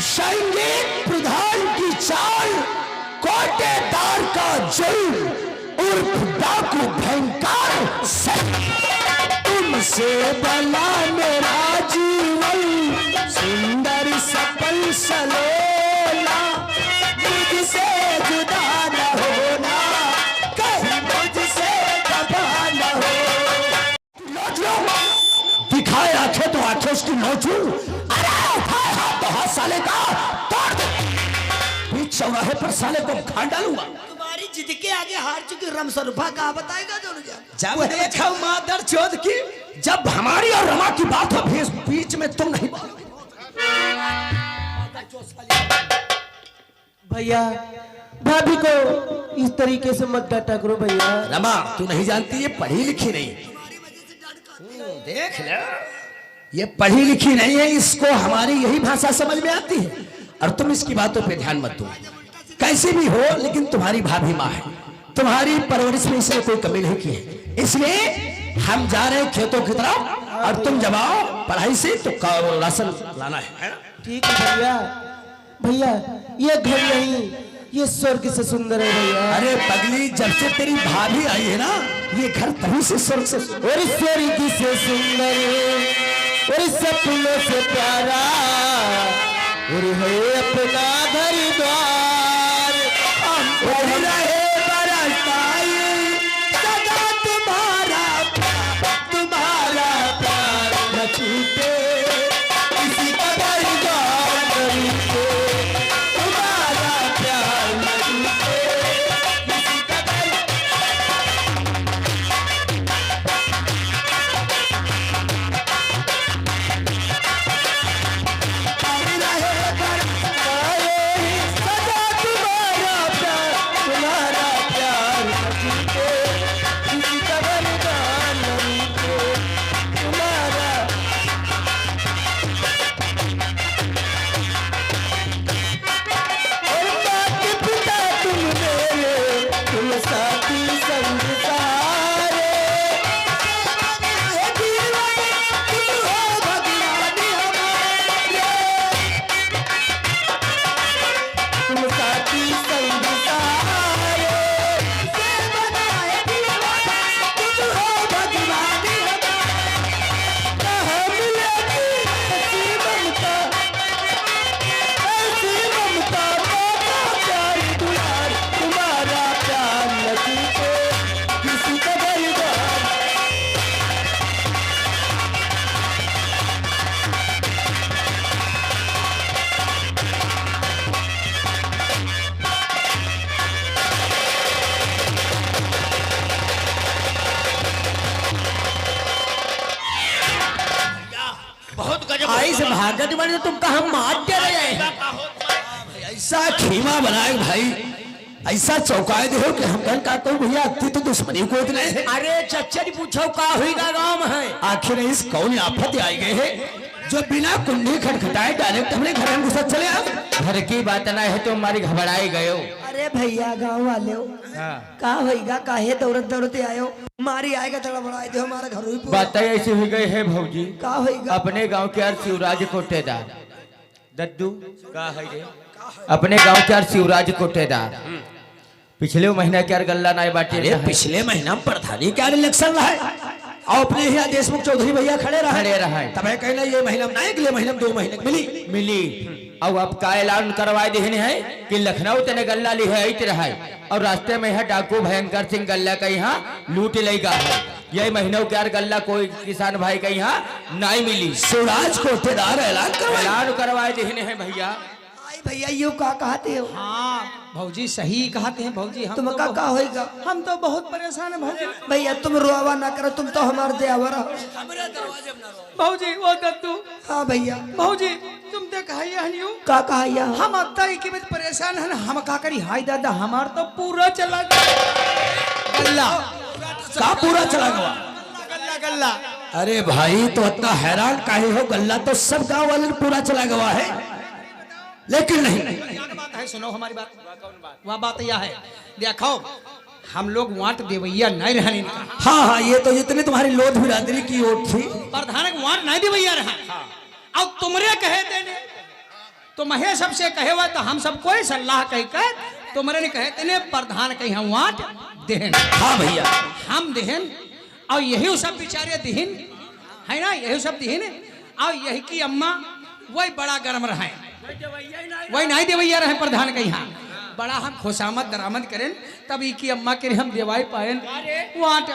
संगीत प्रधान की चाल, कोटेदार का जुल्म उर्फ डाकू भयंकर तुमसे बना मेरा जीवन सुंदर सफल सलोना, मुझसे जुदा न होना, कहीं मुझसे दबा न हो। नोच लो, दिखाए आंखें तो आंखें उसकी नोचू। अरे उठाए हाथ तो हाथ साले का तोड़ दे, बीच चौराहे पर साले को खान डालूंगा। तुम्हारी जिद के आगे हार चुकी रमसरुफा कहा बताएगा जो जब देखा मादर चौथ की, जब हमारी और रमा की बात हो बीच में तुम नहीं बोलो। भैया भाभी को इस तरीके से मत डांटा करो भैया। रमा तू नहीं जानती, ये पढ़ी लिखी नहीं। देख ले, ये पढ़ी लिखी नहीं है, इसको हमारी यही भाषा समझ में आती है और तुम इसकी बातों पे ध्यान मत दो। कैसी भी हो लेकिन तुम्हारी भाभी माँ है, तुम्हारी परवरिश में इसने कोई कमी नहीं की है। इसलिए हम जा रहे हैं खेतों की तरफ और तुम जब आओ पढ़ाई से तो राशन लाना है। ठीक है भैया। भैया ये घर नहीं, ये स्वर्ग से सुंदर है भैया। अरे पगली, जब से तेरी भाभी आई है ना, ये घर तभी से स्वर्ग से और स्वर्ग से सुंदर और सपनों से प्यारा और है अपना घर द्वार। हम रहे बरसाई सदा तुम्हारा प्यार न छूटे, किसी का बलिदान नहीं दे। तुम्हारा प्यार न छूटे, किसी का भागत बने तुम कहा मारते रहे। ऐसा खीमा बनाए भाई, ऐसा चौकाए दे कि हम कहें का कहूँ भैया अति तो दुश्मनी को इतने है। अरे चच्चा जी पूछो का हुई का गाँव है। आखिर इस कौन आफत आई गए है जो बिना कुंडी खटखटाए डायरेक्ट हमने घर में घुसा चले आ। घर की बात ना है तो हमारी घबराए गए हो। अरे भैया गाँव वाले हो का होगा काहे दौड़त दौड़ते आयो, मारी आएगा तड़ा बड़ा दे हमारा घर ही बात ऐसी हो गई है भौजी। का होगा अपने गांव के यार शिवराज कोटेदार दद्दू का है रे, अपने गांव के यार शिवराज कोटेदार पिछले महीना के यार गल्ला नाई बाटी। अरे पिछले महीना प्रधानी क्या इलेक्शन रहा है और अपने यहाँ देशमुख चौधरी भैया खड़े रहे तब कहना ये महीना ना अगले महीना 2 महीने मिली। अब का ऐलान करवाए देने है कि लखनऊ तेने गल्ला ली है रहा है और रास्ते में है डाकू भयंकर सिंह गल्ला का यहाँ लूट लेगा है। यही महीनों के यार गल्ला कोई किसान भाई का यहाँ नहीं मिली। शिवराज कोटेदार ऐलान करवाए देने हैं भैया। भैया यू का कहते हो? हाँ भौजी सही कहते हैं भौजी। हम तुम का होगा? हम तो बहुत परेशान है भौजी। भैया तुम रोवा ना करो, तुम तो हमारे दयावर हो भौजी। वो दद्दू हाँ भैया भौजी तुम तो कहिया का कहिया हम अब तक की परेशान है ना। हम का करी हाय दादा हमार तो पूरा चला गल्ला का पूरा चला गया गल्ला गल्ला। अरे भाई तो इतना हैरान काहे हो, गल्ला तो सब गांव वाले ने पूरा चला गया है लेकिन नहीं बात है सुनो हमारी बात। वह बात यह है देखो हम लोग वाट देवैया नहीं रहने हाँ ये तो जितने तुम्हारी लोध बिरादरी की ओट थी प्रधान वाट नहीं देवैया रहा। अब तुमरे कहे देने तो महे सबसे कहे हुआ तो हम सब कोई सलाह कह कर तुम्हारे ने कहे तेने प्रधान कही हम वाट देहन। हाँ भैया, हम देहन और यही सब बेचारे दिहिन है ना, यही सब दिहिन और यही की अम्मा वही बड़ा गर्म रहे, वही नहीं देवैया रहे प्रधान के यहाँ बड़ा हम खुशामद दरामद करें तब की अम्मा के हम देवाई पाए वाट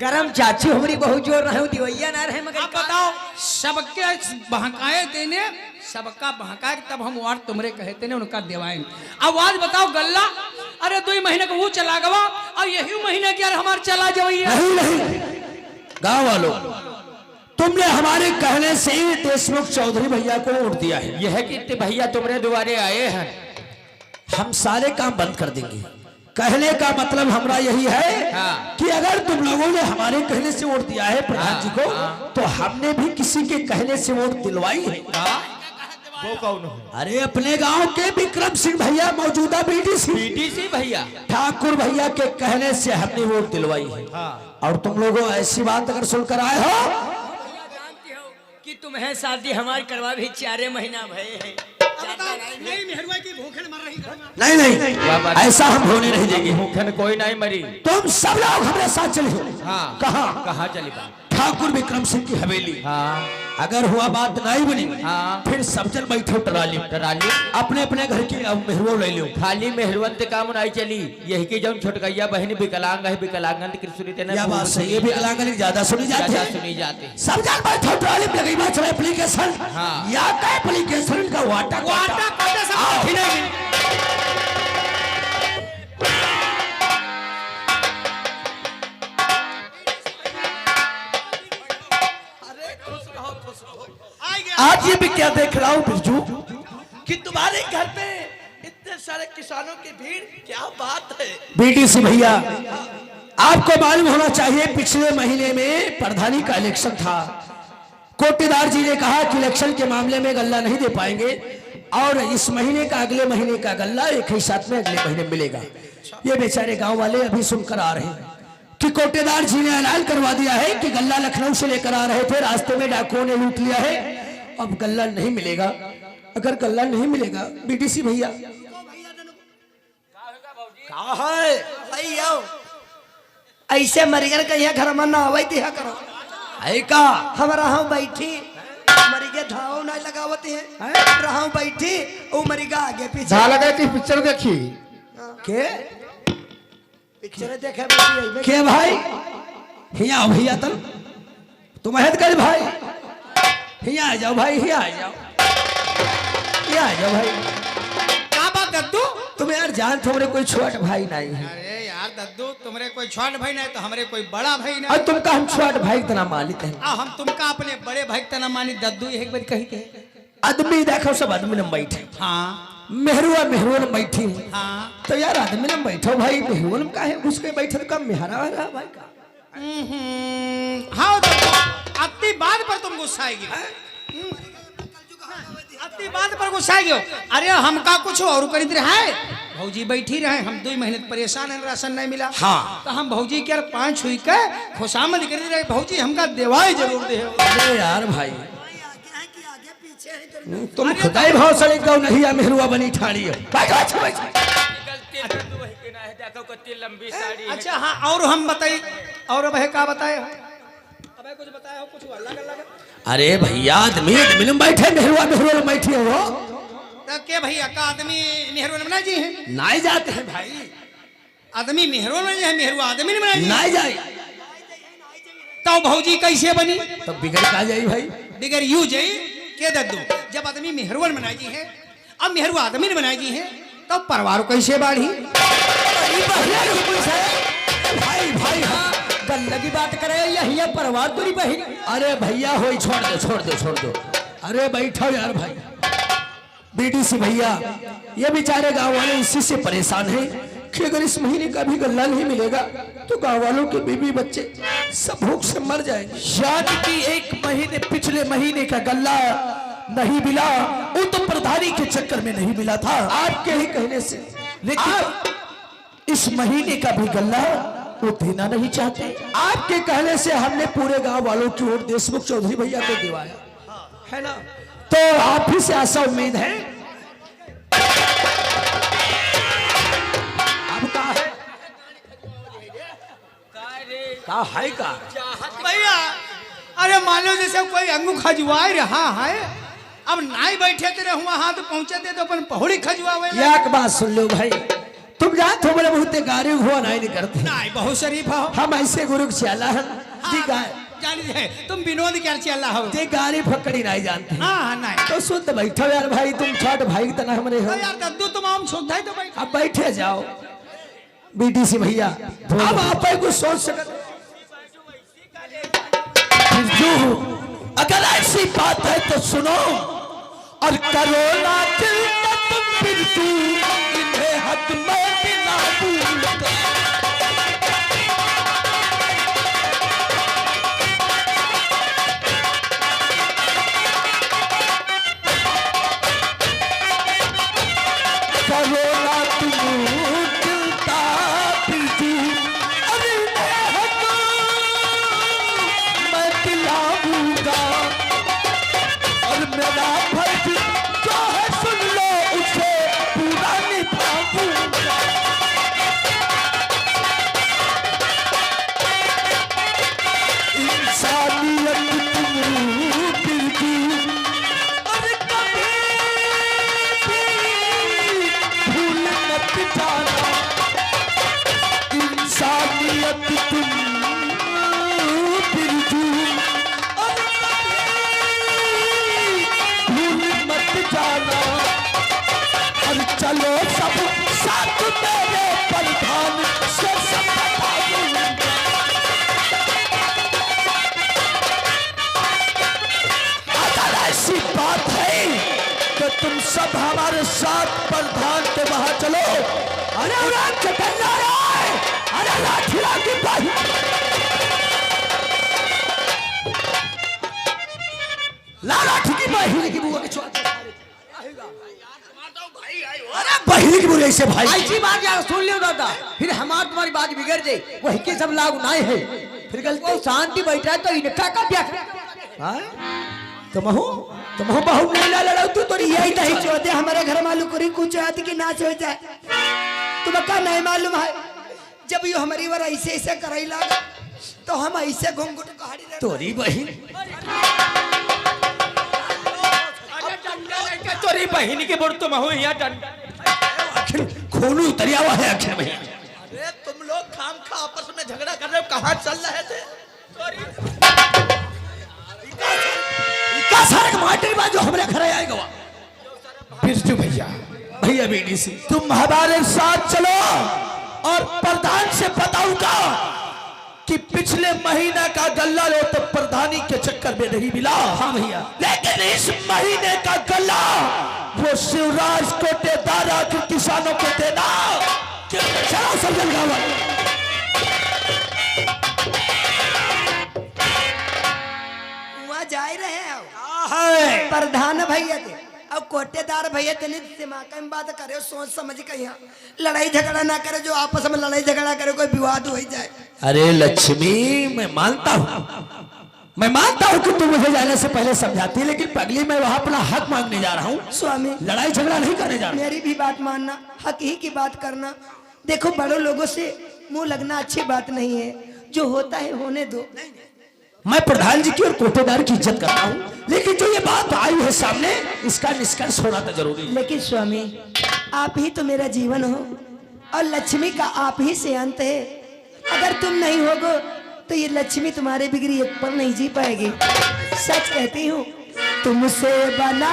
गरम चाची हमारी बहुत जोर रहे दिवैया ना रहे मगर आप बताओ सबके बहकाए देने सबका बहकाए तब हम वाट तुमरे कहते ने उनका देवाए। अब आज बताओ गल्ला अरे 2 महीने का वो चला गवा और यही महीने के यार हमारे चला जाइए। नहीं गाँव वालों, तुमने हमारे कहने से देशमुख चौधरी भैया को वोट दिया है। यह है कि भैया तुम्हारे द्वारे आए हैं, हम सारे काम बंद कर देंगे। कहने का मतलब हमारा यही है हाँ। कि अगर तुम लोगों ने हमारे कहने से वोट दिया है प्रधान जी को, तो हमने भी किसी के कहने से वोट दिलवाई है। वो कौन हो? अरे अपने गांव के विक्रम सिंह भैया मौजूदा बीटीसी भैया ठाकुर भैया के कहने से हमने वोट दिलवाई है। और तुम लोगों ऐसी बात अगर सुनकर आए हो कि तुम्हें शादी हमारी करवा भी 4 महीना भये है। नहीं, ऐसा हम होने नहीं देंगे। भूखन कोई नहीं मरी। तुम सब लोग हमारे साथ चले। हाँ। कहाँ चली बात? ठाकुर विक्रम सिंह की हवेली। हाँ। अगर हुआ बात नहीं बनी हाँ। फिर सब जन बैठो टराली अपने अपने घर की मेहरुआ ले लो। खाली मेहरवंत काम नहीं चली, यही की जब छोटकैया बहन विकलांग है, विकलांगन की सुनी या बात सही है, विकलांगन ज्यादा सुनी जाती। सब जन बैठो टराली में लगी बात एप्लीकेशन। हाँ। या का एप्लीकेशन का वाटा आज ये भी क्या देख रहा हूँ बिरजू कि तुम्हारे घर पे इतने सारे किसानों की भीड़, क्या बात है। बीटीसी भैया, आपको मालूम होना चाहिए पिछले महीने में प्रधानी का इलेक्शन था। कोटेदार जी ने कहा कि इलेक्शन के मामले में गल्ला नहीं दे पाएंगे और इस महीने का अगले महीने का गल्ला एक ही साथ में अगले महीने मिलेगा। ये बेचारे गांव वाले अभी सुनकर आ रहे हैं कि कोटेदार जी ने ऐलान करवा दिया है कि गल्ला लखनऊ से लेकर आ रहे थे, रास्ते में डाकुओं ने लूट लिया है, अब गल्ला नहीं मिलेगा। अगर गल्ला नहीं मिलेगा बीटीसी भैया कहा है भैया ऐसे मरीगर कहिया घर में ना आवे दिया करो है का हमारा हम बैठी मरीगे धाव ना लगावती है रहा बैठी वो मरीगा आगे पीछे लगा कि पिक्चर देखी के पिक्चर देखे बैठी के भाई हिया भैया तल तुम अहद कर भाई हिया आ जाओ भाई, हिया आ जाओ, हिया आ जाओ भाई। क्या बात दद्दू? तुम यार जान तुम्हारे कोई छोट भाई नहीं है। अरे यार दद्दू तुम्हारे कोई छोट भाई नहीं तो हमारे कोई बड़ा भाई नहीं। और तुमका हम छोट भाई तना मानित हैं। हम तुमका अपने बड़े भाई तना मानी दद्दू एक बार कही थे। आदमी देखो सब आदमी न बैठे। हाँ मेहरुआ न बैठी है। हाँ तो यार आदमी न बैठो भाई, मेहरुआ का है उसके बैठे तो कम मेहरा रहा भाई का। हाँ अपनी बात पर तुम गुस्सा आएगी, अपनी बात पर गुस्सा आएगी। अरे हमका कुछ और खरीद रहा है, भौजी बैठी रहे, हम 2 महीने परेशान है, राशन नहीं मिला। हाँ। तो हम भौजी के 5 छुई के खुशामद खरीद रहे, भौजी हमका देवाई जरूर दे। अरे यार भाई तुम खुदाई भाव सड़क दो नहीं, मेहरुआ बनी ठाड़ी है। लंबी साड़ी। अच्छा हाँ, और हम बताइए, और अब है क्या बताए? अब कुछ बताया हो, कुछ अलग अलग। अरे भैया आदमी आदमी में बैठे, मेहरुआ में बैठी है वो। तो के भैया का आदमी मेहरुआ में जी है? नहीं जाते हैं भाई, आदमी मेहरुआ में है, मेहरुआ आदमी में नहीं जाए। तो भौजी कैसे बनी? तो बिगड़ का जाई भाई, बिगड़ यू जाई के दद्दू। जब आदमी मेहरुआ में बनाई जी है, अब मेहरुआ आदमी ने बनाई जी है, तो परिवार कैसे बाढ़ी? भाई भाई हाँ गल्ला की बात करे यही परिवार तो नहीं बही। अरे भैया हो छोड़ दो। अरे बैठो यार भाई। बीटीसी भैया, ये बेचारे गांव वाले इसी से परेशान हैं कि अगर इस महीने का भी गल्ला नहीं मिलेगा तो गांव वालों के बीवी बच्चे सब भूख से मर जाएंगे। शादी की 1 महीने पिछले महीने का गल्ला नहीं मिला, वो तो प्रधानी के चक्कर में नहीं मिला था, आपके ही कहने से। लेकिन इस महीने का भी गल्ला वो देना नहीं चाहते। आपके कहने से हमने पूरे गांव वालों की ओर देशमुख चौधरी भैया को दिवाया है ना। तो आप ही से आशा उम्मीद है। अब कहा है का भैया अरे मान लो जैसे कोई अंगू खजुआ रहा है, अब नहीं बैठे तेरे हुआ हाथ पहुंचे थे तो अपन पहुड़ी खजुआवे एक बात सुन लो भाई, तुम जानते हो बड़े बहुत गाड़ी हुआ नहीं करते, नहीं बहुत शरीफ हो हम ऐसे गुरु चला है जानी है तुम विनोद क्या चला हो ते गाड़ी फकड़ी नहीं जानते। हाँ नहीं तो शुद्ध बैठो यार भाई, तुम छोट भाई तना हमरे हो यार दद्दू तुम आम सुनता है तो भाई अब बैठे जाओ। बीडीसी भैया अब आप कुछ सोच सकते जो अगर ऐसी बात है तो सुनो और करो ना दिल में तुम फिर तू इन्हें हद में बिना भूलता। करो ना तुम दिलता फिर तू और इन्हें हद मैं दिलाऊंगा और मेरा फर्ज जो है सुन लो उसे पूरा निभाऊंगा। इंसानियत तुम दिल की और कभी भी भूल मत जाना। इंसानियत तुम दिल की और भूल मत जाना। और चलो सब साथ मेरे प्रधान से सब बताऊंगा। अगर ऐसी बात है तो तुम सब हमारे साथ प्रधान के वहां चलो। अरे उड़ान चटन अरे लाठीला की बात लाठी की बहिनी की बुआ के छोड़ अरे बहिनी की बुआ से भाई ऐसी बात यार सुन लियो दादा, फिर हमार तुम्हारी बात बिगड़ जाए, वही के सब लागू नहीं है, फिर गलती शांति बैठा है तो इनका का क्या तुम बहु नहीं लड़ो तू तो यही नहीं चाहते हमारे घर मालूम करी कुछ आती कि ना हो जाए, तुम्हें का नहीं मालूम है जब यो हमारी बार ऐसे ऐसे कराई लागा तो हम ऐसे घूंघट कहाड़ी तोरी बहन तोरी बहन के बोल तुम हो यहाँ आखिर खून उतरिया हुआ है आखिर में। अरे तुम लोग खाम खा आपस में झगड़ा कर रहे हो, कहाँ चल रहे थे? का सारे माटी बाजू हमारे घर आएगा। बिरजू भैया भैया बीडीसी तुम हमारे साथ चलो और प्रधान से बताऊंगा कि पिछले महीने का गल्ला लो तो प्रधानी के चक्कर में नहीं मिला। हाँ भैया, लेकिन इस महीने का गल्ला वो शिवराज कोटेदारा के किसानों को देना। चलो सब जलगावा वहाँ जा ही रहे हैं प्रधान भैया थे अब कोटेदार भैया तेने दिमाग में बात करे, सोच समझ के यहाँ लड़ाई झगड़ा ना करे, जो आपस में लड़ाई झगड़ा करे कोई विवाद हो जाए। अरे लक्ष्मी मैं मानता हूँ कि तुम मुझे जाने से पहले समझाती है, लेकिन पगली मैं वहाँ अपना हक मांगने जा रहा हूँ स्वामी, लड़ाई झगड़ा नहीं करने जा रहा। मेरी भी बात मानना, हक ही की बात करना। देखो बड़ों लोगों से मुंह लगना अच्छी बात नहीं है, जो होता है होने दो। मैं प्रधान जी की और कोटेदार की इज्जत करता हूँ, लेकिन जो ये बात आई है सामने इसका निष्कर्ष होना तो जरूरी है। लेकिन स्वामी आप ही तो मेरा जीवन हो और लक्ष्मी का आप ही से अंत है, अगर तुम नहीं होगो तो ये लक्ष्मी तुम्हारे बिगड़ी एक पल नहीं जी पाएगी। सच कहती हूँ तुमसे बना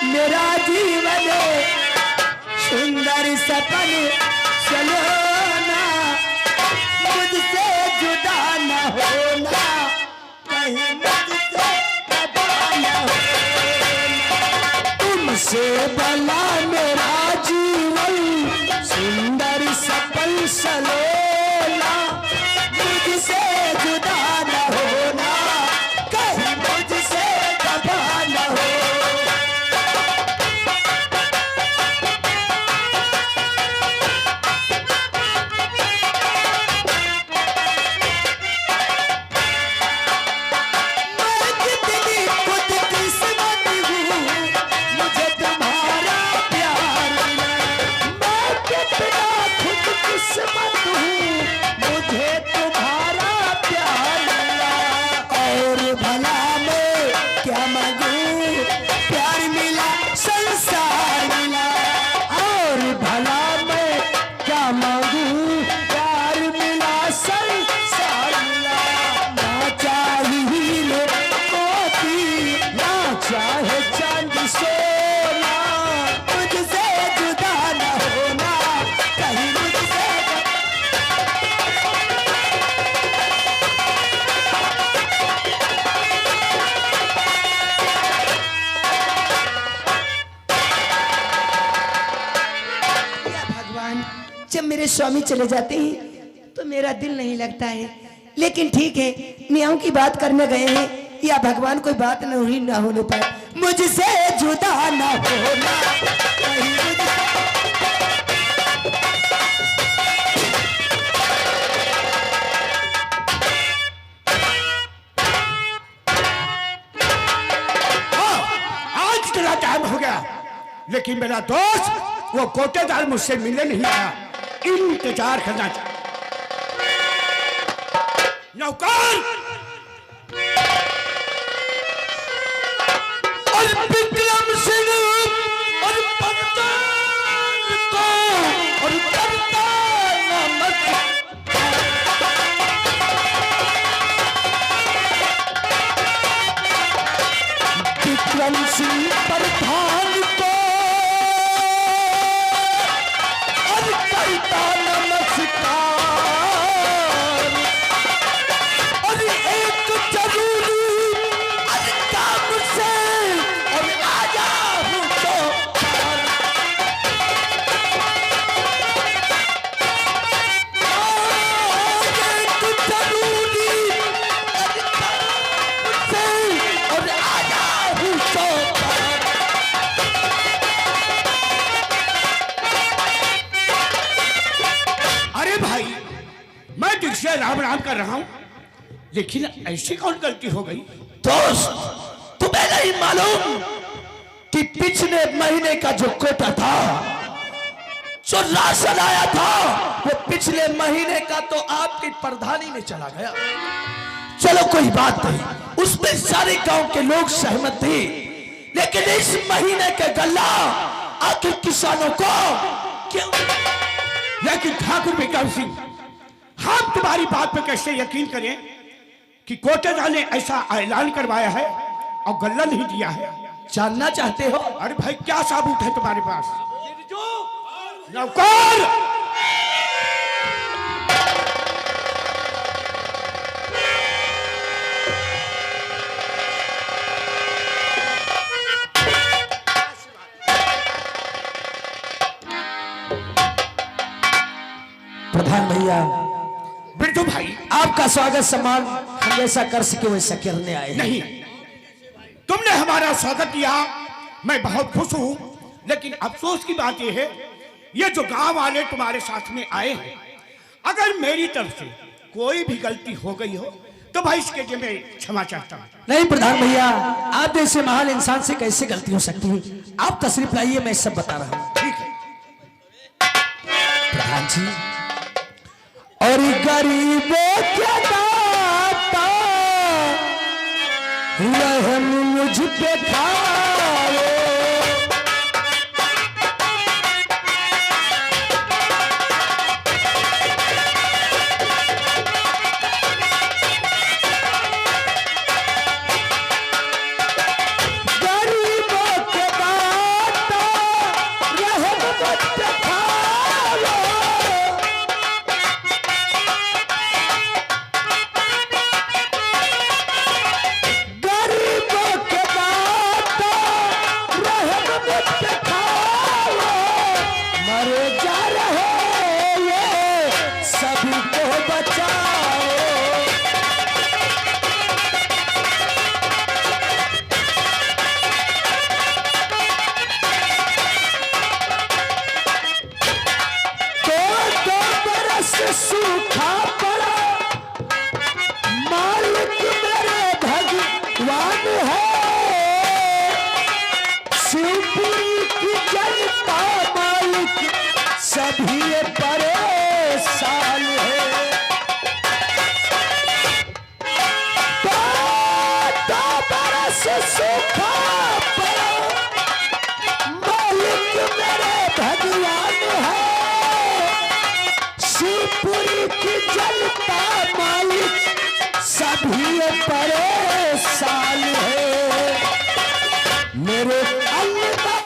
मेरा जीवन सुंदर सपन, चलो ना मुझसे जुदा न होना, कहीं मुझसे जुदा न होना। तुमसे बना मेरा जीवन सुंदर सपन सलोना, मुझसे जुदा न होना, कहीं मुझसे जुदा न होना। मैं कितनी खुद किस्मत जब मेरे स्वामी चले जाते हैं तो मेरा दिल नहीं लगता है। लेकिन ठीक है, मियाँ की बात करने गए हैं या भगवान कोई बात नहीं ना होने पाए, मुझसे जुदा ना होना कहीं मुझसे। आज तेरा टाइम हो गया, लेकिन मेरा दोस्त वो कोटेदार मुझसे मिलने नहीं आया, इंतजार करना चाहिए। नौकर और विक्रम सिंह और पंचाल को और करता नमक। विक्रम सिंह प्रधान को और करता नमस्कार। और एक जरूरी काम से और आया हूँ तो एक जरूरी काम से और आया हूँ तो। अरे भाई, मैं तुझसे राम राम कर रहा हूँ, लेकिन ऐसी कौन गलती हो गई? दोस्त, तुम्हें नहीं मालूम कि पिछले महीने का जो कोटा था, जो राशन आया था, वो पिछले महीने का तो आपकी प्रधानी में चला गया। चलो कोई बात नहीं, उसमें सारे गांव के लोग सहमत थे, लेकिन इस महीने के गल्ला आखिर किसानों को क्यों? लेकिन ठाकुर विक्रम सिंह, हम तुम्हारी बात पर कैसे यकीन करें कि कोटेदार ने ऐसा ऐलान करवाया है और गल्ला नहीं दिया है? जानना चाहते हो? अरे भाई, क्या सबूत है तुम्हारे पास? नौकर, प्रधान भैया, बिरजू भाई, आपका स्वागत सम्मान हम जैसा कर सके वैसा करने आए हैं। नहीं, तुमने हमारा स्वागत किया, मैं बहुत खुश हूं, लेकिन अफसोस की बात यह है, ये जो गांव वाले तुम्हारे साथ में आए हैं, अगर मेरी तरफ से कोई भी गलती हो गई हो तो भाई इसके लिए मैं क्षमा चाहता हूं। नहीं प्रधान भैया, आप जैसे महान इंसान से कैसे गलती हो सकती है? आप तशरीफ लाइए, मैं सब बता रहा हूँ। ठीक है। प्रधान जी, और गरीबों के दाता रहम मुझ पे खाओ, गरीबों के दाता रहम मुझ पे खाओ। गरीबों के दाता रहम मुझ पे खाओ, मरे जा रहे ये सभी को बचाओ। दो बरस सूखा पड़ा, मालिक मेरे भगवान है, शिवपुरी की जनता मालिक सभी परेशान है। दो बरस सूखा पड़ा, मालिक मेरे भगवान है, शिवपुरी की जनता मालिक सभी परेशान